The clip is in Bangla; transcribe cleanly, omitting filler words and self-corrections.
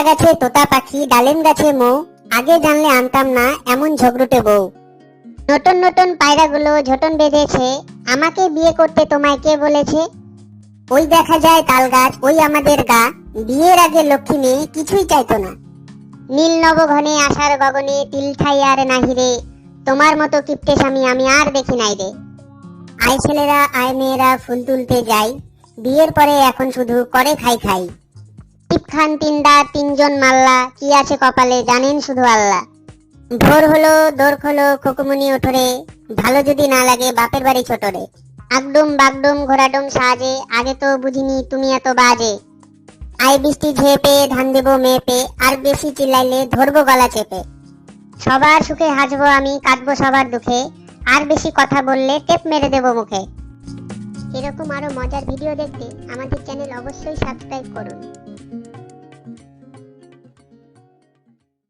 গাছে তোতা পাখি, ডালিম গাছে মৌ, আগে জানলে আনতাম না এমন ঝগড়ুটে বউ। নতুন নতুন পায়রাগুলো ঝোটন বেঁধেছে, আমাকে বিয়ে করতে তোমায় কে বলেছে? ওই দেখা যায় তাল গাছ, ওই আমাদের গা, বিয়ের আগে লক্ষ্মী মেয়ে কিছুই চাইতো না। নীল নবঘনে আশার গগনে তিল ঠাই আর নাহিরে, তোমার মতো কিপ্টে স্বামী আমি আর দেখি নাই রে। আয় ছেলেরা আয় মেয়েরা ফুল তুলতে যাই, বিয়ের পরে এখন শুধু করে খাই খাই। টিপ খান তিনদা তিনজন মাল্লা, কি আছে কপালে জানেন শুধু আল্লাহ। ভোর হলো দোর খোলো খুকুমনি ওঠরে, ভালো যদি না লাগে বাপের বাড়ি ছোটরে। আগডুম বাগডুম ঘোড়াডুম সাজে, আগে তো বুঝিনি তুমি এত বাজে। আই বৃষ্টি ঝেপে ধান দেবো মেপে, আর বেশি চিল্লাইলে ধরবো গলা চেপে। সবার সুখে হাসবো আমি, কাটবো সবার দুঃখে, আর বেশি কথা বললে টেপ মেরে দেবো মুখে। এরকম আরো মজার ভিডিও দেখতে আমাদের চ্যানেল অবশ্যই সাবস্ক্রাইব করুন।